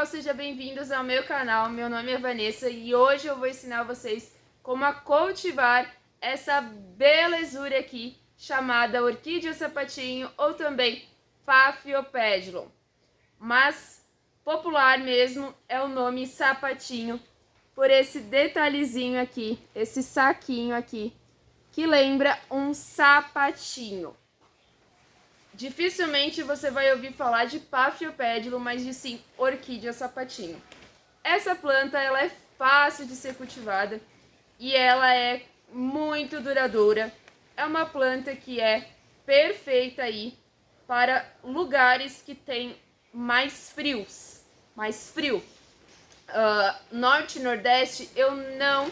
sejam bem-vindos ao meu canal. Meu nome é Vanessa e hoje eu vou ensinar vocês como a cultivar essa belezura aqui chamada orquídea sapatinho ou também Paphiopedilum. Mas popular mesmo é o nome sapatinho por esse detalhezinho aqui, esse saquinho aqui, que lembra um sapatinho. Dificilmente você vai ouvir falar de Paphiopedilum, mas de sim orquídea sapatinho. Essa planta ela é fácil de ser cultivada e ela é muito duradoura. É uma planta que é perfeita aí para lugares que tem mais frios, mais frio. Norte e Nordeste, eu não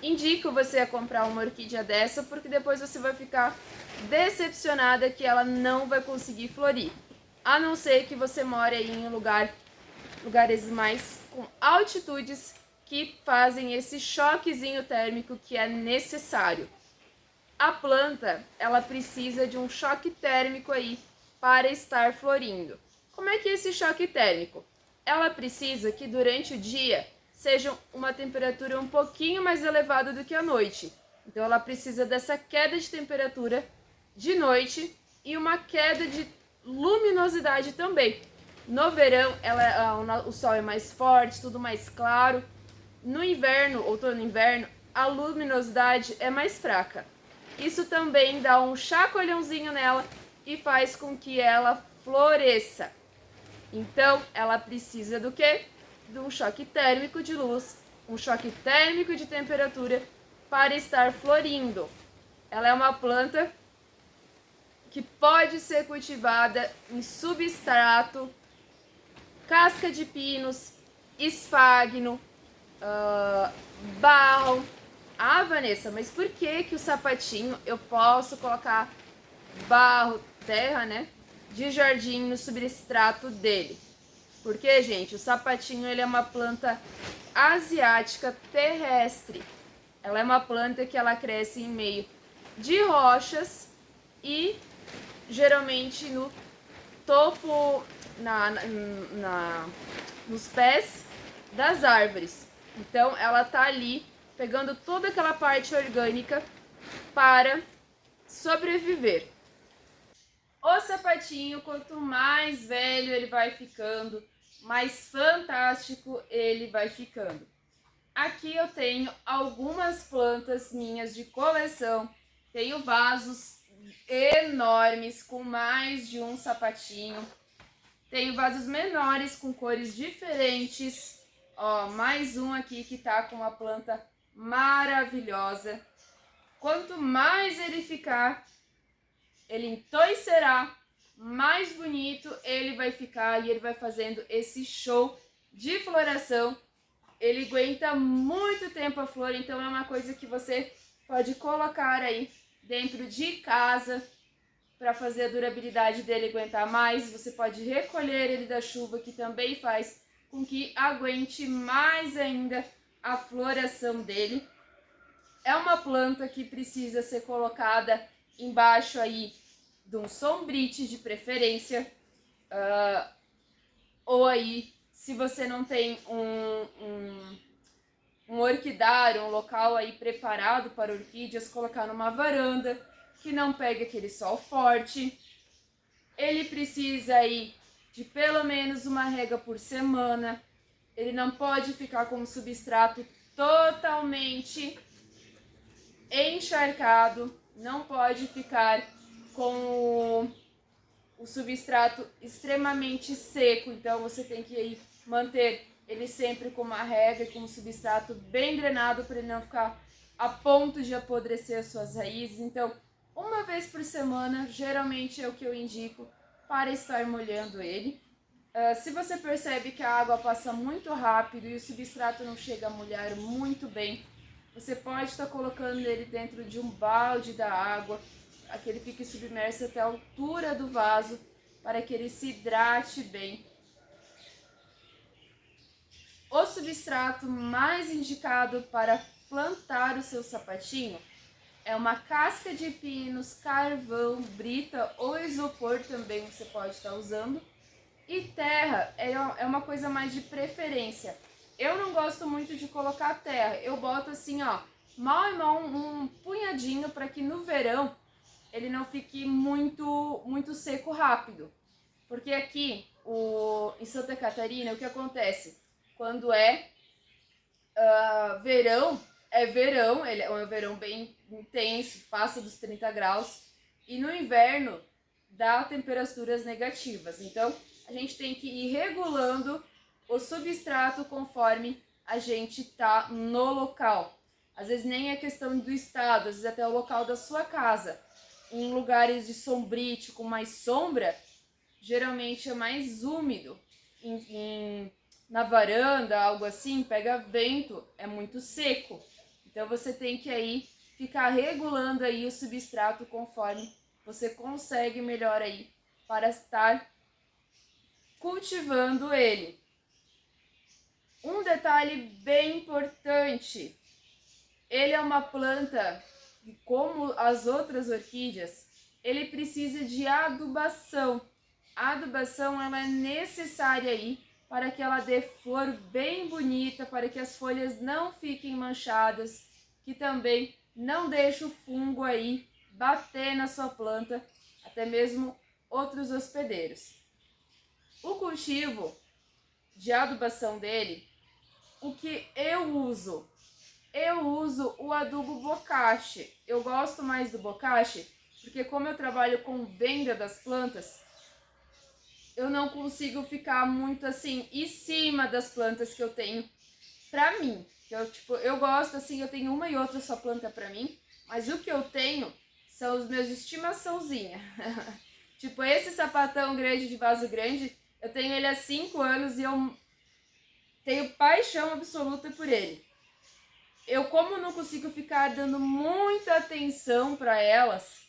indico você a comprar uma orquídea dessa, porque depois você vai ficar decepcionada que ela não vai conseguir florir. A não ser que você more aí em lugares mais com altitudes que fazem esse choquezinho térmico que é necessário. A planta, ela precisa de um choque térmico aí para estar florindo. Como é que é esse choque térmico? Ela precisa que durante o dia seja uma temperatura um pouquinho mais elevada do que a noite. Então ela precisa dessa queda de temperatura de noite e uma queda de luminosidade também. No verão o sol é mais forte, tudo mais claro. No inverno, outono e inverno, a luminosidade é mais fraca. Isso também dá um chacoalhãozinho nela e faz com que ela floresça. Então, ela precisa do quê? De um choque térmico de luz, um choque térmico de temperatura para estar florindo. Ela é uma planta que pode ser cultivada em substrato, casca de pinos, esfagno, barro. Ah, Vanessa, mas por que o sapatinho eu posso colocar barro, terra, né, de jardim no substrato dele? Porque, gente, o sapatinho ele é uma planta asiática terrestre. Ela é uma planta que ela cresce em meio de rochas e geralmente no topo, nos pés das árvores. Então ela tá ali pegando toda aquela parte orgânica para sobreviver. O sapatinho, quanto mais velho ele vai ficando, mais fantástico ele vai ficando. Aqui eu tenho algumas plantas minhas de coleção. Tenho vasos enormes com mais de um sapatinho. Tenho vasos menores com cores diferentes. Ó, mais um aqui que tá com uma planta maravilhosa. Quanto mais ele ficar, ele entoicerá, mais bonito ele vai ficar e ele vai fazendo esse show de floração. Ele aguenta muito tempo a flor, então é uma coisa que você pode colocar aí dentro de casa para fazer a durabilidade dele aguentar mais. Você pode recolher ele da chuva, que também faz com que aguente mais ainda a floração dele. É uma planta que precisa ser colocada embaixo aí de um sombrite de preferência, ou aí se você não tem um orquidário, um local aí preparado para orquídeas, colocar numa varanda que não pegue aquele sol forte. Ele precisa aí de pelo menos uma rega por semana. Ele não pode ficar com o substrato totalmente encharcado, não pode ficar com o substrato extremamente seco, então você tem que aí manter ele sempre com uma rega e com um substrato bem drenado para ele não ficar a ponto de apodrecer as suas raízes. Então, uma vez por semana, geralmente é o que eu indico para estar molhando ele. Se você percebe que a água passa muito rápido e o substrato não chega a molhar muito bem, você pode estar colocando ele dentro de um balde da água, que ele fique submerso até a altura do vaso, para que ele se hidrate bem. O substrato mais indicado para plantar o seu sapatinho é uma casca de pinos, carvão, brita ou isopor também você pode estar usando. E terra é uma coisa mais de preferência. Eu não gosto muito de colocar terra. Eu boto assim, ó, mal e mal um punhadinho para que no verão ele não fique muito seco rápido. Porque aqui em Santa Catarina, o que acontece? Quando verão, ele é um verão bem intenso, passa dos 30 graus. E no inverno dá temperaturas negativas. Então a gente tem que ir regulando o substrato conforme a gente tá no local. Às vezes nem é questão do estado, às vezes até o local da sua casa. Em lugares de sombrite, com mais sombra, geralmente é mais úmido. Na varanda, algo assim, pega vento, é muito seco. Então você tem que aí ficar regulando aí o substrato conforme você consegue melhor aí para estar cultivando ele. Um detalhe bem importante, ele é uma planta que, como as outras orquídeas, ele precisa de adubação. A adubação ela é necessária aí para que ela dê flor bem bonita, para que as folhas não fiquem manchadas, que também não deixe o fungo aí bater na sua planta, até mesmo outros hospedeiros. O cultivo de adubação dele, o que eu uso? Eu uso o adubo bokashi. Eu gosto mais do bokashi porque como eu trabalho com venda das plantas, eu não consigo ficar muito assim em cima das plantas que eu tenho pra mim. Eu gosto assim, eu tenho uma e outra só planta pra mim, mas o que eu tenho são os meus de estimaçãozinha. Tipo, esse sapatão grande de vaso grande, eu tenho ele há 5 anos e eu tenho paixão absoluta por ele. Eu, como não consigo ficar dando muita atenção para elas,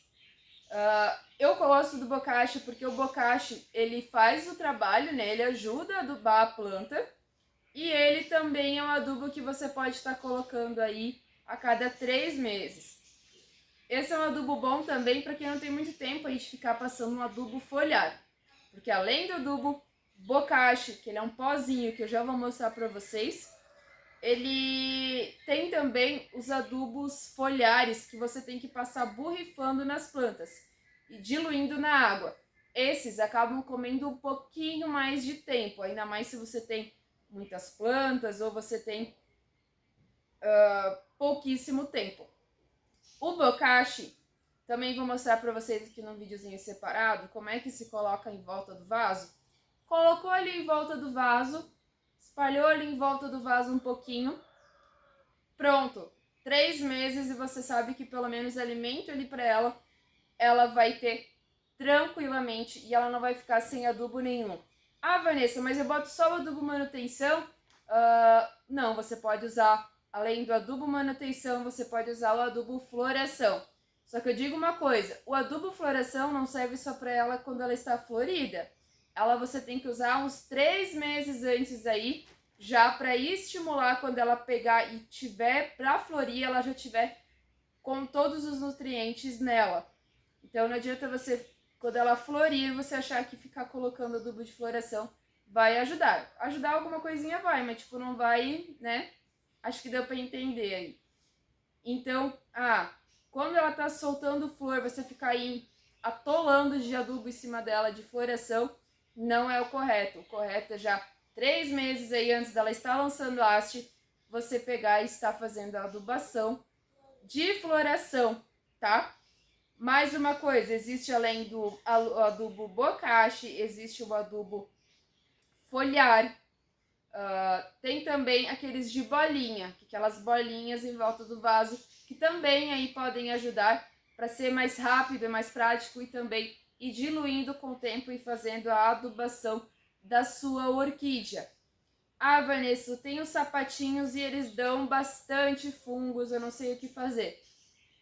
eu gosto do bokashi porque o bokashi ele faz o trabalho, né? Ele ajuda a adubar a planta e ele também é um adubo que você pode estar colocando aí a cada 3 meses. Esse é um adubo bom também para quem não tem muito tempo aí de ficar passando um adubo foliar, porque além do adubo bokashi, que ele é um pozinho que eu já vou mostrar para vocês, ele tem também os adubos foliares que você tem que passar borrifando nas plantas e diluindo na água. Esses acabam comendo um pouquinho mais de tempo, ainda mais se você tem muitas plantas ou você tem pouquíssimo tempo. O bokashi, também vou mostrar para vocês aqui num videozinho separado como é que se coloca em volta do vaso. Colocou ali em volta do vaso, espalhou ali em volta do vaso um pouquinho. Pronto, 3 meses e você sabe que pelo menos alimento ali para ela vai ter tranquilamente e ela não vai ficar sem adubo nenhum. Ah, Vanessa, mas eu boto só o adubo manutenção? Não, você pode usar, além do adubo manutenção, você pode usar o adubo floração. Só que eu digo uma coisa, o adubo floração não serve só para ela quando ela está florida. Ela você tem que usar uns 3 meses antes aí, já para estimular quando ela pegar e tiver para florir, ela já tiver com todos os nutrientes nela. Então não adianta você, quando ela florir, você achar que ficar colocando adubo de floração vai ajudar. Ajudar alguma coisinha vai, mas tipo, não vai, né? Acho que deu para entender aí. Então, quando ela tá soltando flor, você ficar aí atolando de adubo em cima dela de floração, não é o correto. O correto é já 3 meses aí antes dela estar lançando haste, você pegar e estar fazendo a adubação de floração, tá? Mais uma coisa, existe além do adubo bokashi, existe o adubo foliar, tem também aqueles de bolinha, aquelas bolinhas em volta do vaso, que também aí podem ajudar para ser mais rápido e mais prático e também ir diluindo com o tempo e fazendo a adubação da sua orquídea. Ah, Vanessa, tem os sapatinhos e eles dão bastante fungos, eu não sei o que fazer.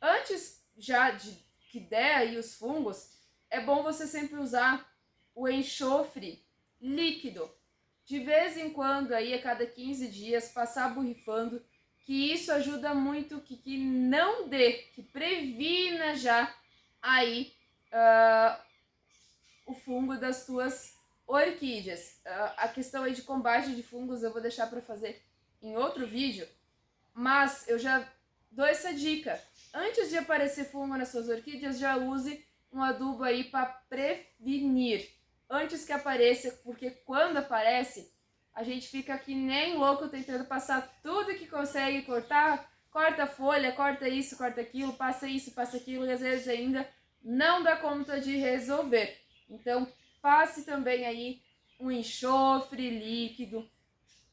Antes já de que der aí os fungos, é bom você sempre usar o enxofre líquido. De vez em quando, aí a cada 15 dias, passar borrifando, que isso ajuda muito que não dê, que previna já aí o fungo das tuas orquídeas. A questão aí de combate de fungos eu vou deixar para fazer em outro vídeo, mas eu já dou essa dica. Antes de aparecer fungo nas suas orquídeas, já use um adubo aí para prevenir. Antes que apareça, porque quando aparece, a gente fica que nem louco tentando passar tudo que consegue cortar. Corta a folha, corta isso, corta aquilo, passa isso, passa aquilo, e às vezes ainda não dá conta de resolver. Então, passe também aí um enxofre líquido,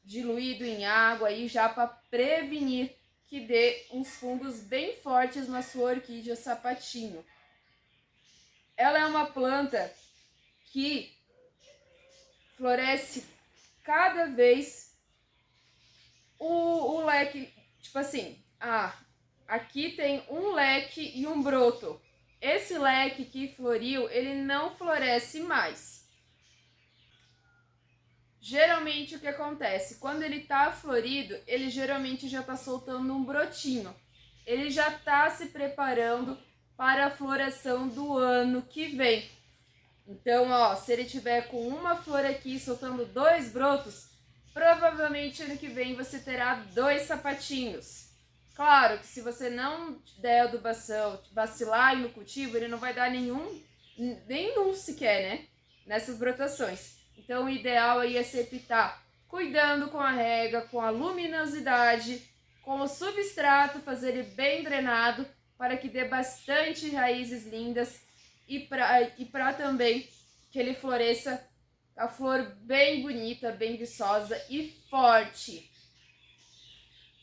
diluído em água aí já para prevenir que dê uns fungos bem fortes na sua orquídea sapatinho. Ela é uma planta que floresce cada vez o leque, tipo assim, aqui tem um leque e um broto. Esse leque que floriu, ele não floresce mais. Geralmente o que acontece? Quando ele tá florido, ele geralmente já tá soltando um brotinho. Ele já tá se preparando para a floração do ano que vem. Então, ó, se ele tiver com uma flor aqui soltando 2 brotos, provavelmente ano que vem você terá 2 sapatinhos. Claro que se você não der adubação, vacilar aí no cultivo, ele não vai dar nenhum sequer, né? Nessas brotações. Então o ideal aí é sempre estar cuidando com a rega, com a luminosidade, com o substrato, fazer ele bem drenado para que dê bastante raízes lindas e para também que ele floresça a flor bem bonita, bem viçosa e forte.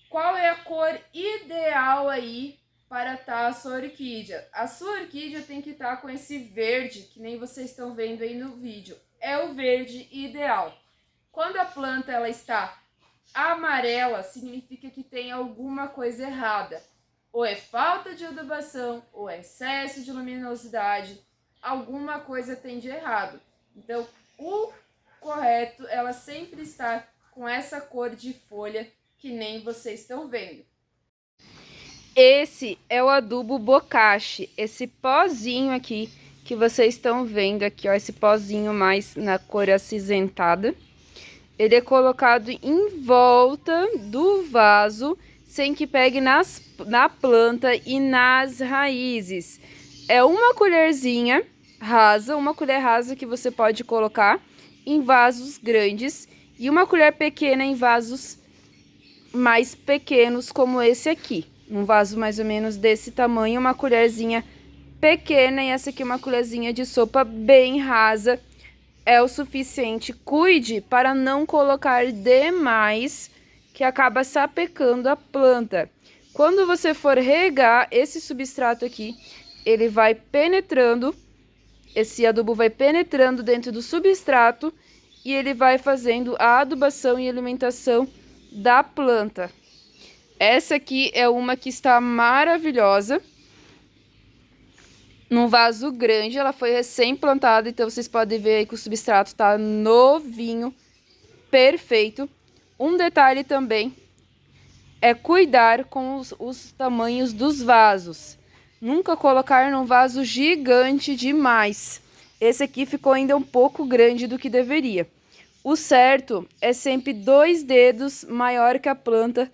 Qual é a cor ideal aí para estar a sua orquídea? A sua orquídea tem que estar com esse verde, que nem vocês estão vendo aí no vídeo. É o verde ideal. Quando a planta ela está amarela, significa que tem alguma coisa errada. Ou é falta de adubação, ou é excesso de luminosidade. Alguma coisa tem de errado. Então, o correto é ela sempre estar com essa cor de folha que nem vocês estão vendo. Esse é o adubo bokashi, esse pozinho aqui que vocês estão vendo aqui, ó, esse pozinho mais na cor acinzentada. Ele é colocado em volta do vaso, sem que pegue na planta e nas raízes. É uma colherzinha rasa, uma colher rasa que você pode colocar em vasos grandes e uma colher pequena em vasos mais pequenos como esse aqui. Um vaso mais ou menos desse tamanho, uma colherzinha pequena e essa aqui uma colherzinha de sopa bem rasa é o suficiente. Cuide para não colocar demais, que acaba sapecando a planta. Quando você for regar esse substrato aqui, ele vai penetrando, esse adubo vai penetrando dentro do substrato e ele vai fazendo a adubação e alimentação da planta. Essa aqui é uma que está maravilhosa, num vaso grande, ela foi recém-plantada, então vocês podem ver aí que o substrato tá novinho, perfeito. Um detalhe também é cuidar com os tamanhos dos vasos. Nunca colocar num vaso gigante demais. Esse aqui ficou ainda um pouco grande do que deveria. O certo é sempre 2 dedos maior que a planta,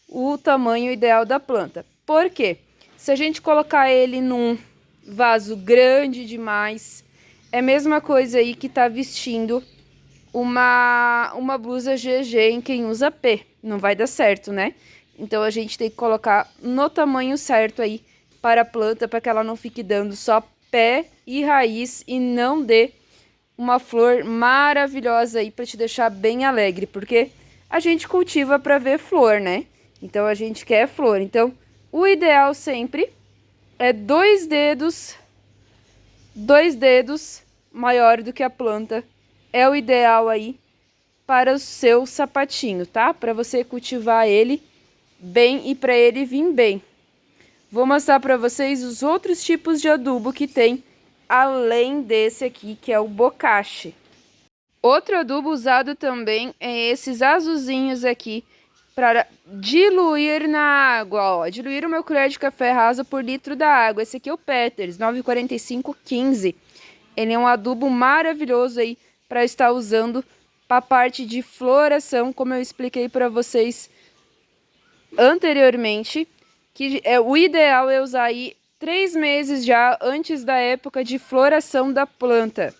o tamanho ideal da planta. Por quê? Se a gente colocar ele num vaso grande demais, é a mesma coisa aí que tá vestindo uma blusa GG em quem usa P. Não vai dar certo, né? Então a gente tem que colocar no tamanho certo aí para a planta, para que ela não fique dando só pé e raiz e não dê uma flor maravilhosa aí para te deixar bem alegre, porque a gente cultiva para ver flor, né? Então a gente quer flor. Então o ideal sempre é 2 dedos maior do que a planta. É o ideal aí para o seu sapatinho, tá? Para você cultivar ele bem e para ele vir bem. Vou mostrar para vocês os outros tipos de adubo que tem, além desse aqui, que é o bokashi. Outro adubo usado também é esses azulzinhos aqui, para diluir na água, ó. Diluir uma colher de café rasa por litro da água. Esse aqui é o Peters, 9,45,15. Ele é um adubo maravilhoso aí para estar usando para a parte de floração, como eu expliquei para vocês anteriormente, que o ideal é usar aí 3 meses já antes da época de floração da planta.